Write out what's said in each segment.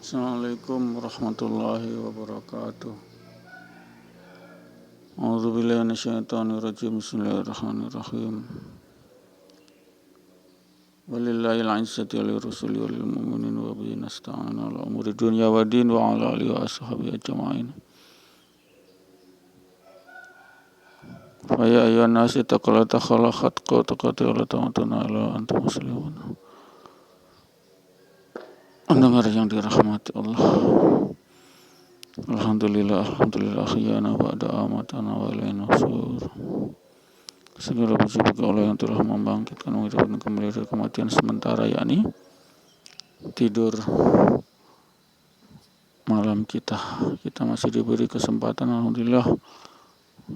Assalamualaikum warahmatullahi wabarakatuh. A'udzubillahi minasyaitonirrajim. Bismillahirrahmanirrahim. Walillahil 'izzatu wa lirrasuli wa lil mu'minin wa bihi nasta'inu 'ala umuri dunya wa din wa 'ala alihi wa ashabihi ajma'in. Fa ya ayyuhan nasu taqullaha haqqa tuqatih wa la tamutunna illa wa antum muslimun. Pendengar yang dirahmati Allah, Alhamdulillah khiyana ba'da amatana wa ilaina nusur. Segala puji bagi Allah yang telah membangkitkan menghidupkan kembali dari kematian sementara, yakni tidur malam kita. Kita masih diberi kesempatan, alhamdulillah,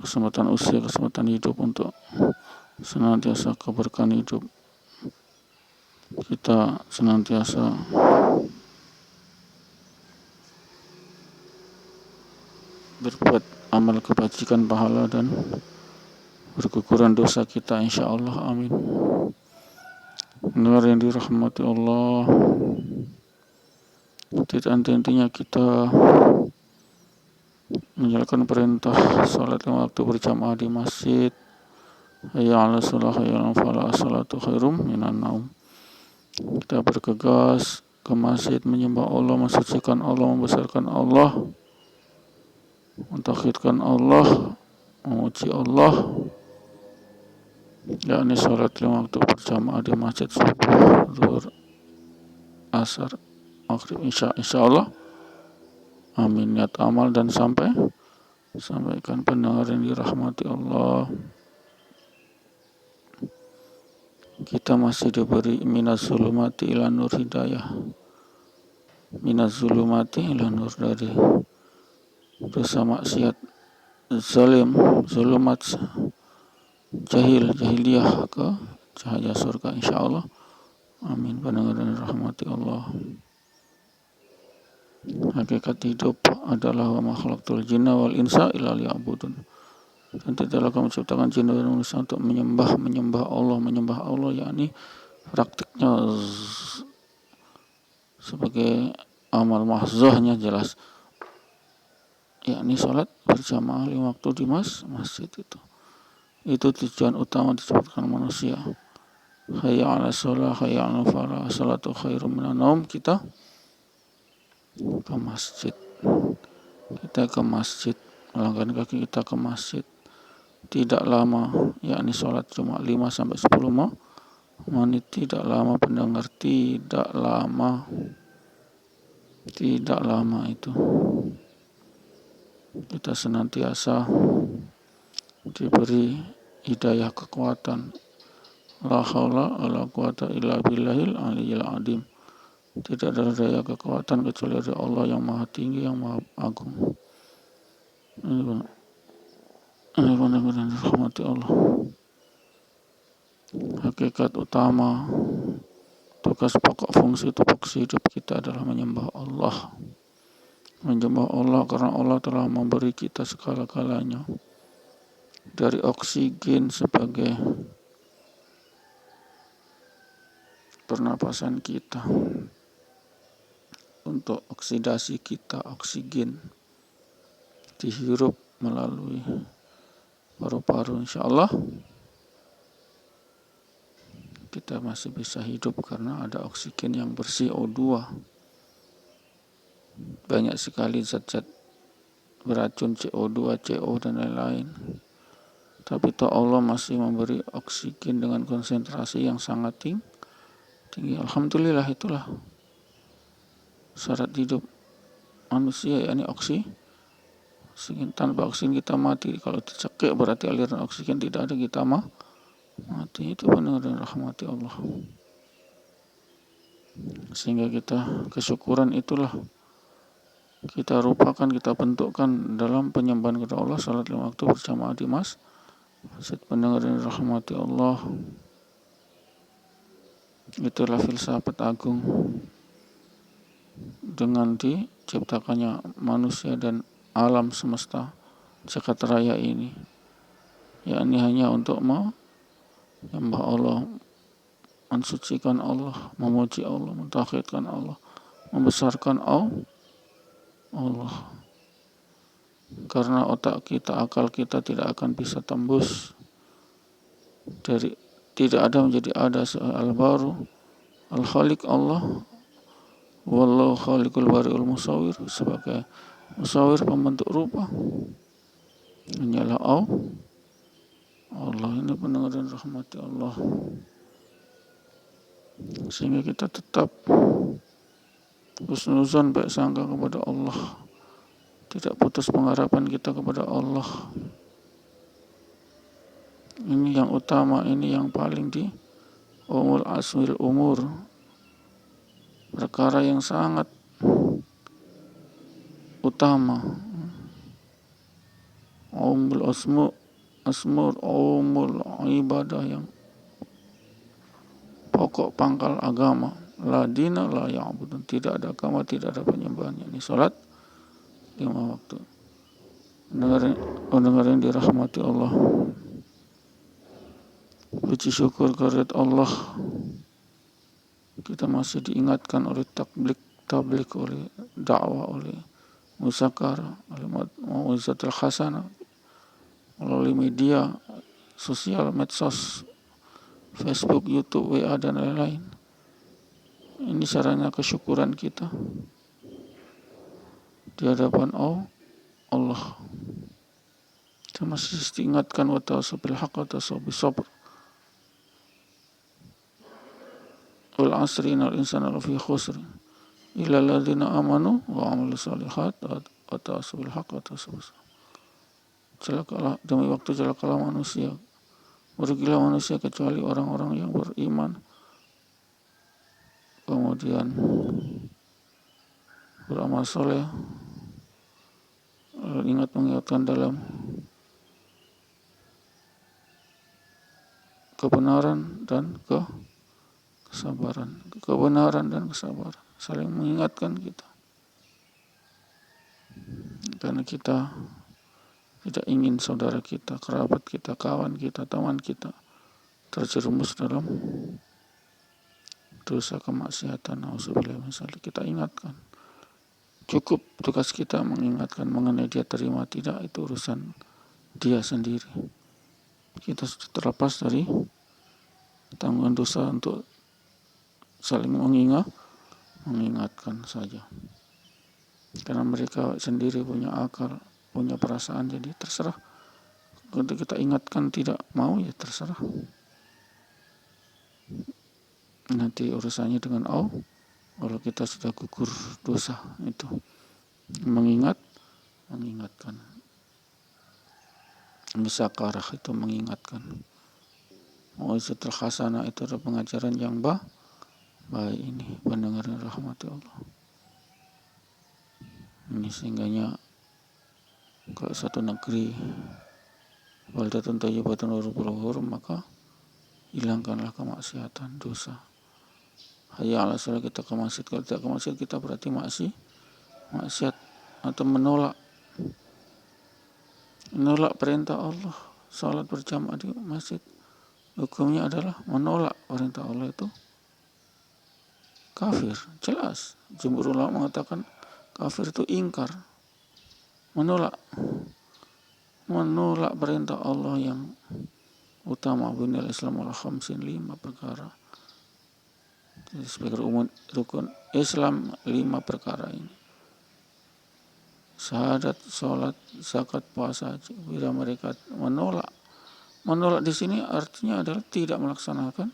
kesempatan usia, kesempatan hidup untuk senantiasa keberkahan hidup. Kita senantiasa berbuat amal kebajikan, pahala, dan berguguran dosa kita, insya Allah, amin. Dengar yang dirahmati Allah, intinya kita menjalankan perintah salat 5 waktu berjamaah di masjid. Hayya 'ala shalah, hayya 'alal falah, as-salatu khairum minan naum. Kita bergegas ke masjid menyembah Allah, mensucikan Allah, membesarkan Allah, mentauhidkan Allah, memuji Allah, yakni salat 5 waktu berjamaah di masjid subuh, zuhur, asar, maghrib, insya Allah, amin. Niat amal dan sampaikan pendengar yang dirahmati Allah. Kita masih diberi minaz zulumati ila nur hidayah. Minaz zulumati ila nur, dari dosa maksiat, zalim, zulumat, jahiliyah ke cahaya surga, insya Allah, amin. Pendengar yang dirahmati Allah, hakikat hidup adalah wa ma khalaqtul jinna wal insa illa liya'budun. Dan tidaklah kami menciptakan jin dan manusia untuk menyembah Allah, yakni praktiknya sebagai amal mahzuhnya jelas, yakni sholat berjamaah 5 waktu di masjid itu tujuan utama disebutkan manusia. Hayya 'ala shalah, hayya 'alal falah, salatu khairum minan naum. Kita ke masjid, melangkahkan kaki kita ke masjid. Tidak lama, yakni sholat cuma 5-10 menit, tidak lama pendengar, tidak lama itu. Kita senantiasa diberi hidayah, kekuatan. La haula wala quwata illa billahil aliyyil azim. Tidak ada daya kekuatan kecuali dari Allah yang maha tinggi, yang maha agung. Ini benar-benar dirahmati Allah. Hakikat utama, tugas pokok, fungsi hidup kita adalah menyembah Allah. Menyembah Allah karena Allah telah memberi kita segala-galanya. Dari oksigen sebagai pernapasan kita, untuk oksidasi kita, oksigen dihirup melalui paru-paru, insya Allah kita masih bisa hidup karena ada oksigen yang bersih, O2. Banyak sekali zat-zat beracun, CO2, CO, dan lain-lain. Tapi toh Allah masih memberi oksigen dengan konsentrasi yang sangat tinggi. Alhamdulillah, itulah syarat hidup manusia, yakni oksigen. Tanpa oksigen kita mati. Kalau dicekik berarti aliran oksigen tidak ada, kita mati. Itu benar dan rahmati Allah. Sehingga kita kesyukuran itulah kita rupakan, kita bentukkan dalam penyembahan kepada Allah, salat 5 waktu berjamaah di masjid. Pendengar yang dirahmati Allah, itulah filsafat agung dengan diciptakannya manusia dan alam semesta jagat raya ini, yakni hanya untuk menyembah Allah, mensucikan Allah, memuji Allah, mentauhidkan Allah, membesarkan Allah. Karena otak kita, akal kita tidak akan bisa tembus dari tidak ada menjadi ada. Al-baru al-khaliq Allah, wallahu khaliqul bari'ul musawwir, sebagai musawwir pembentuk rupa hanyalah Allah. Ini pendengar dan rahmati Allah, sehingga kita tetap husnuzon, baik sangka kepada Allah, tidak putus pengharapan kita kepada Allah. Ini yang utama, ini yang paling di umul aswil umur, perkara yang sangat utama. Umul asmur, umul ibadah, yang pokok pangkal agama. La dina la ya'budun, tidak ada agama, tidak ada penyembahan. Ini salat 5 waktu. Pendengar yang dirahmati Allah, puji syukur kehadirat Allah, kita masih diingatkan oleh tablik, oleh dakwah, oleh musyakara, oleh mau'izatul hasanah, melalui media sosial, medsos, Facebook, YouTube, WA, dan lain-lain. Ini sarana kesyukuran kita di hadapan Allah. Kita masih diingatkan wa tawassaw bil haqq wa tawassaw bis sabr. Wal 'asri innal insana lafi khusr illa alladziina amanu wa 'amilus shalihat wa tawassaw bil haqq wa tawassaw bis sabr. Celakalah demi waktu, celakalah manusia, merugilah manusia kecuali orang-orang yang beriman, kemudian beramal soleh, mengingatkan dalam kebenaran dan kesabaran. Kebenaran dan kesabaran saling mengingatkan kita, karena kita tidak ingin saudara kita, kerabat kita, kawan kita, teman kita terjerumus dalam dosa kemaksiatan. Nauzubillah min dzalik. Kita ingatkan. Cukup tugas kita mengingatkan. Mengenai dia terima tidak, itu urusan dia sendiri. Kita sudah terlepas dari tanggungan dosa untuk saling mengingatkan saja. Karena mereka sendiri punya akal, punya perasaan, jadi terserah. Kalau kita ingatkan tidak mau, ya terserah. Nanti urusannya dengan Allah. Kalau kita sudah gugur dosa, itu mengingatkan. Musyakarah itu mengingatkan. Mau'izatul hasanah itu adalah pengajaran yang baik. Ini pendengar rahmati Allah. Ini sehingganya kalau satu negeri baldatun thayyibatun wa rabbul ghafur, maka hilangkanlah kemaksiatan, dosa. Hayya 'ala shalah, kita ke masjid. Kalau tidak ke masjid, kita berarti maksiat atau menolak perintah Allah. Salat berjamaah di masjid, hukumnya adalah menolak perintah Allah, itu kafir. Jelas, jumhur ulama mengatakan kafir itu ingkar, menolak perintah Allah yang utama. Buniyal Islam ala khamsin, 5 perkara. Jadi sebagai rukun Islam 5 perkara ini: syahadat, sholat, zakat, puasa, haji. Bila mereka menolak di sini artinya adalah tidak melaksanakan,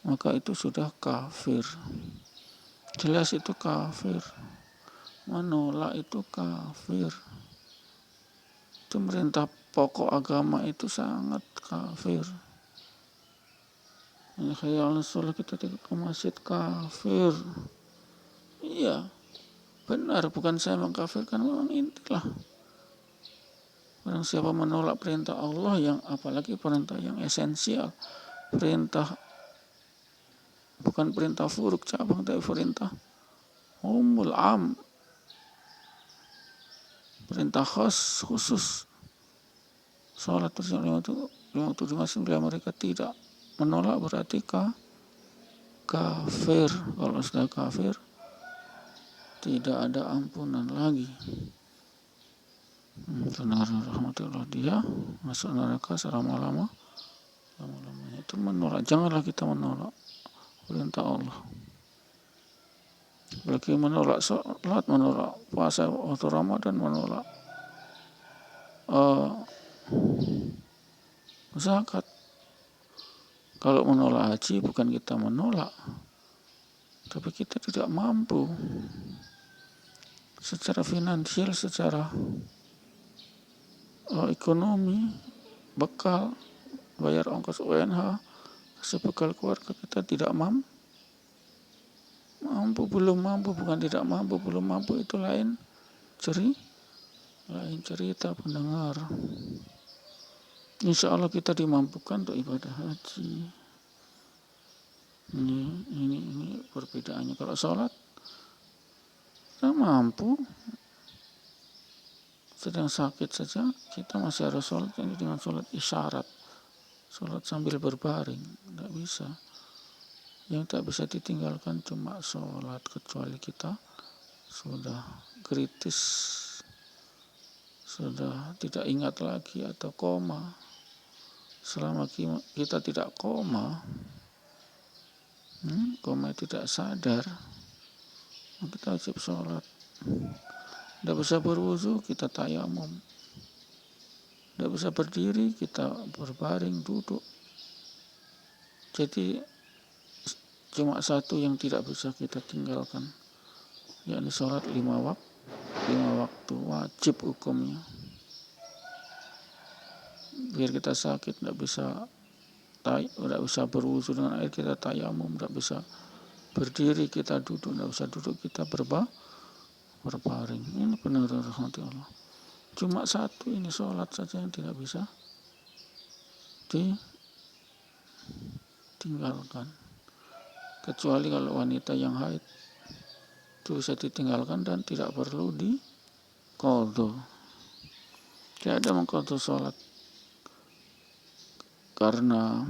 maka itu sudah kafir. Jelas itu kafir. Menolak itu kafir. Itu merintah pokok agama, itu sangat kafir. Hayya 'ala shalah, kita tidak ke masjid, kafir. Iya, benar, bukan saya mengkafirkan, memang intilah. Barang siapa menolak perintah Allah, yang apalagi perintah yang esensial, perintah bukan perintah furuk cabang, tapi perintah umul am, perintah khusus. Salat berjamaah 5 waktu di masjid, bila mereka tidak menolak berarti kafir. Kalau sudah kafir, tidak ada ampunan lagi. Pendengar rahmatullah, dia masuk neraka selama-lamanya. Itu menolak. Janganlah kita menolak perintah Allah. Apalagi menolak sholat, menolak puasa waktu Ramadan, menolak zakat. Kalau menolak haji bukan kita menolak, tapi kita tidak mampu secara finansial, secara ekonomi, bekal, bayar ongkos UNH, kasih bekal keluarga, kita tidak mampu, belum mampu, bukan tidak mampu, belum mampu, itu lain cerita pendengar. Insya Allah kita dimampukan untuk ibadah haji. Ini perbedaannya. Kalau sholat kita mampu, sedang sakit saja kita masih harus sholat, ini dengan sholat isyarat, sholat sambil berbaring, tidak bisa. Yang tak bisa ditinggalkan cuma sholat, kecuali kita sudah kritis, sudah tidak ingat lagi atau koma. Selama kita tidak koma tidak sadar, kita wajib sholat. Tidak bisa berwudu, kita tayamum. Tidak bisa berdiri, kita berbaring, duduk. Jadi cuma satu yang tidak bisa kita tinggalkan, yakni sholat 5 waktu wajib hukumnya. Biar kita sakit tidak bisa berwudu dengan air, kita tayamum. Tidak bisa berdiri, kita duduk. Tidak bisa duduk, kita berbaring. Ini benar rahmati Allah. Cuma satu ini, sholat saja yang tidak bisa ditinggalkan. Kecuali kalau wanita yang haid itu bisa ditinggalkan dan tidak perlu diqadha. Tidak ada mengqadha sholat karena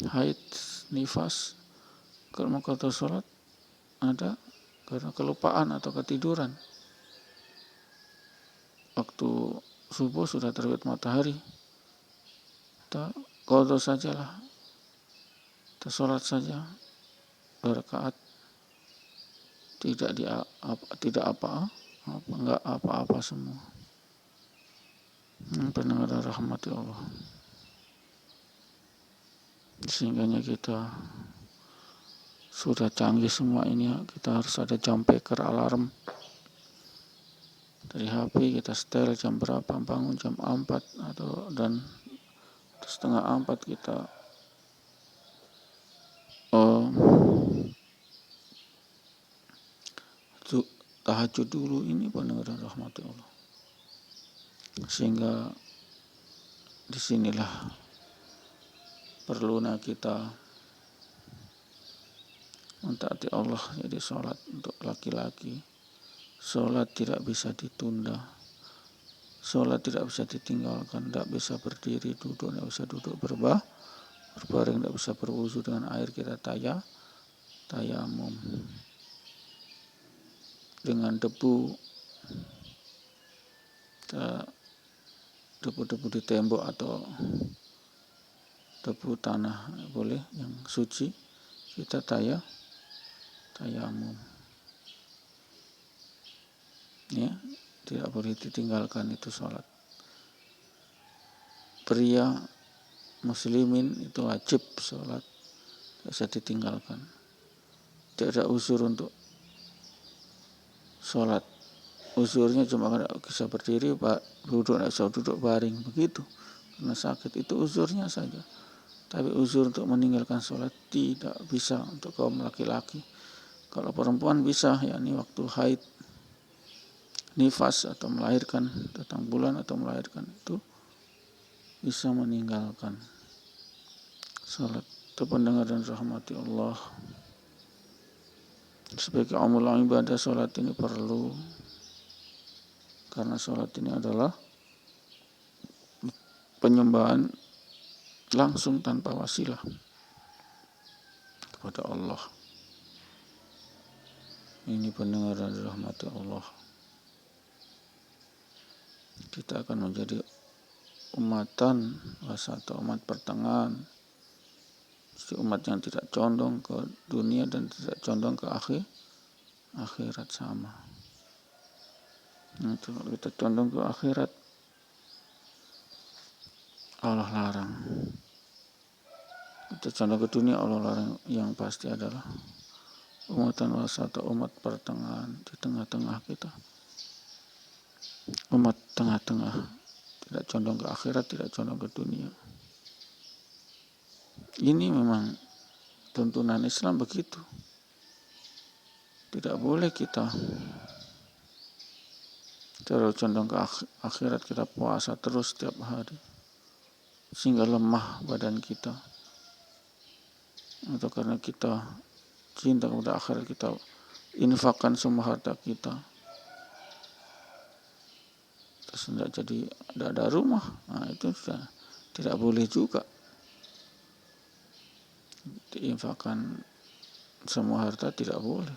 haid, nifas. Kalau mengqadha sholat ada karena kelupaan atau ketiduran. Waktu subuh sudah terbit matahari, kita qadha sajalah, kita sholat saja 2 rakaat, tidak apa-apa semua. Pendengar rahmati Allah, sehingganya kita sudah canggih semua ini, kita harus ada jam beker, alarm dari HP, kita setel jam berapa, bangun jam 4 dan setengah 4 kita tahajud dulu. Ini pendengar rahmati Allah. Sehingga disinilah perlunya kita mentaati Allah. Jadi sholat untuk laki-laki, sholat tidak bisa ditunda, sholat tidak bisa ditinggalkan, tidak bisa berdiri, duduk, tidak bisa duduk berbaring, tidak bisa berwudu dengan air, kita tayamum. Dengan debu di tembok atau debu tanah boleh, yang suci kita tayamum. Ya, tidak boleh ditinggalkan itu sholat. Pria muslimin itu wajib sholat, tidak bisa ditinggalkan. Tidak ada uzur untuk sholat. Uzurnya cuma karena bisa berdiri, duduk, tidak bisa duduk baring, begitu. Karena sakit, itu uzurnya saja. Tapi uzur untuk meninggalkan sholat tidak bisa untuk kaum laki-laki. Kalau perempuan bisa, yakni waktu haid, nifas atau melahirkan, datang bulan atau melahirkan, itu bisa meninggalkan sholat. Itu pendengar dan rahmati Allah. Sebagai amal ibadah, sholat ini perlu, karena sholat ini adalah penyembahan langsung tanpa wasilah kepada Allah. Ini pendengar dan rahmati Allah. Kita akan menjadi umatan wasata, umat pertengahan, umat yang tidak condong ke dunia dan tidak condong ke akhirat sama. Itu kalau kita condong ke akhirat, Allah larang. Kita condong ke dunia, Allah larang. Yang pasti adalah umatan wasata, umat pertengahan di tengah-tengah kita. Umat tengah-tengah, tidak condong ke akhirat, tidak condong ke dunia. Ini memang tuntunan Islam begitu. Tidak boleh kita terlalu condong ke akhirat, kita puasa terus setiap hari sehingga lemah badan kita, atau karena kita cinta kepada akhirat kita infakkan semua harta kita, terus tidak ada rumah. Nah, itu sudah tidak boleh juga diinfakkan semua harta, tidak boleh.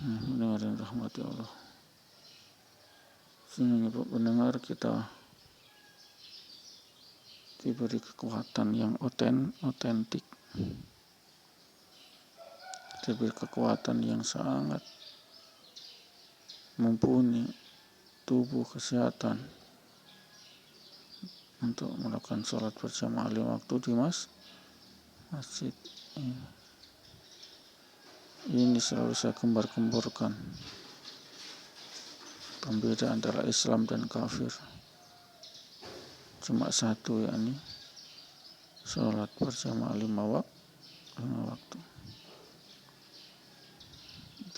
Mendengar dan rahmati Allah. Sehingga mendengar kita diberi kekuatan yang otentik, diberi kekuatan yang sangat mumpuni, tubuh, kesehatan untuk melakukan sholat berjamaah 5 waktu di masjid. Ini selalu saya gembar-gemborkan, pembeda antara Islam dan kafir cuma satu, yakni sholat berjamaah 5 waktu.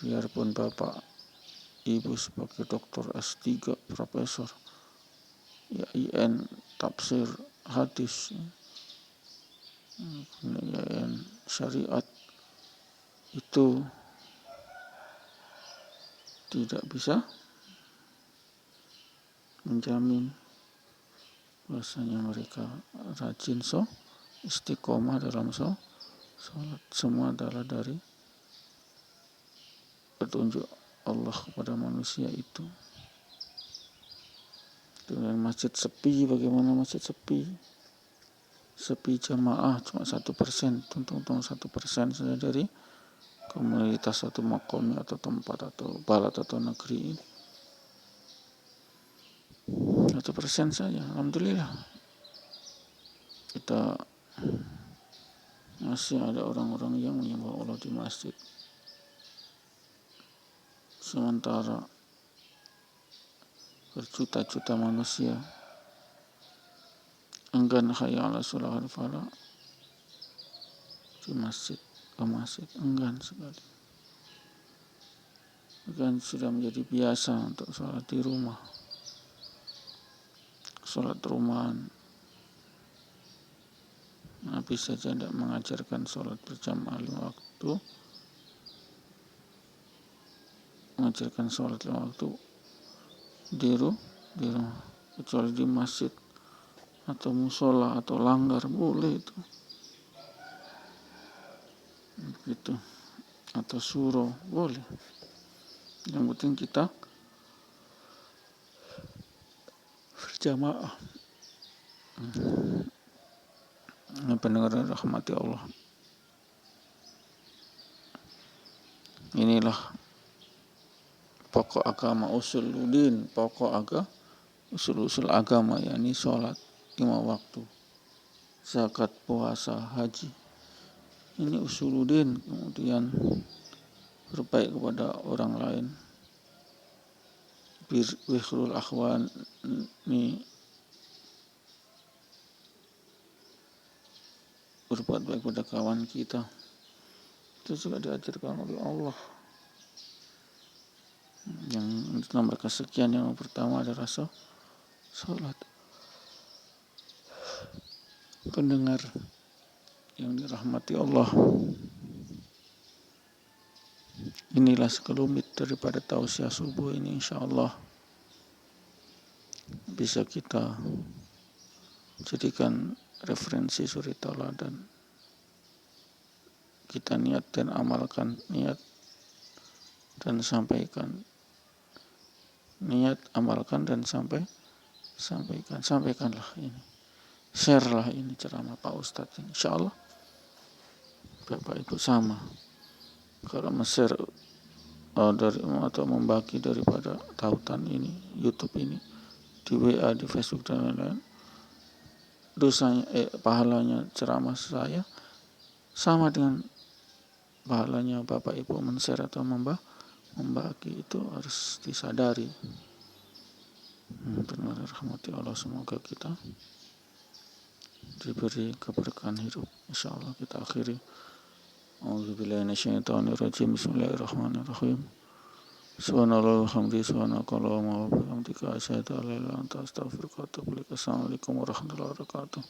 Biarpun bapak ibu sebagai doktor S3, profesor IAIN tafsir hadis, IAIN syariat, itu tidak bisa menjamin bahwasanya mereka rajin istiqomah dalam sholat. Semua adalah dari petunjuk Allah kepada manusia itu. Dengan masjid sepi, bagaimana masjid sepi jamaah cuma 1%, tuntung 1% saja dari komunitas atau makom atau tempat atau balad atau negeri. 1% saja, alhamdulillah. Kita masih ada orang-orang yang menyembah Allah di masjid. Sementara berjuta-juta manusia enggan hayya 'ala sholah al-falah di masjid, ke masjid, enggan sekali. Bahkan sudah menjadi biasa untuk sholat di rumah, sholat rumahan. Nabi saja tidak mengajarkan sholat berjamaah 5 waktu, mengajarkan sholat 5 waktu di rumah, kecuali di masjid atau musola atau langgar boleh itu, gitu, atau suro boleh. Yang penting kita berjamaah. Pendengar rahmati Allah. Inilah pokok agama, usuluddin, usul agama, yakni sholat 5 waktu, zakat, puasa, haji. Ini usuluddin. Kemudian berbaik kepada orang lain, birrul akhwan, ini berbuat baik pada kawan kita, itu juga diajarkan oleh Allah. Yang nomor kesekian, yang pertama adalah sholat. Pendengar yang dirahmati Allah, inilah sekelumit daripada tausiah subuh ini, insyaallah bisa kita jadikan referensi suri tauladan. Kita niat dan amalkan, niat dan sampaikan. Niat, amalkan, dan sampaikanlah ini. Share lah ini ceramah Pak Ustadz ini. Insya Allah Bapak Ibu sama. Kalau share dari atau membagi daripada tautan ini, YouTube ini, di WA, di Facebook dan lain-lain, dosanya, pahalanya ceramah saya sama dengan pahalanya Bapak Ibu men-share atau membagi. Itu harus disadari. Benar rahmati Allah, semoga kita diberi keberkahan hidup. Insyaallah kita akhiri. A'udzubillahi minasyaitonirrajim. Bismillahirrahmanirrahim. Subhanallah walhamdulillah, subhanakallahumma wa bihamdika, asyhadu an la ilaha illa anta, astaghfiruka wa atubu ilaik. Assalamualaikum warahmatullahi wabarakatuh.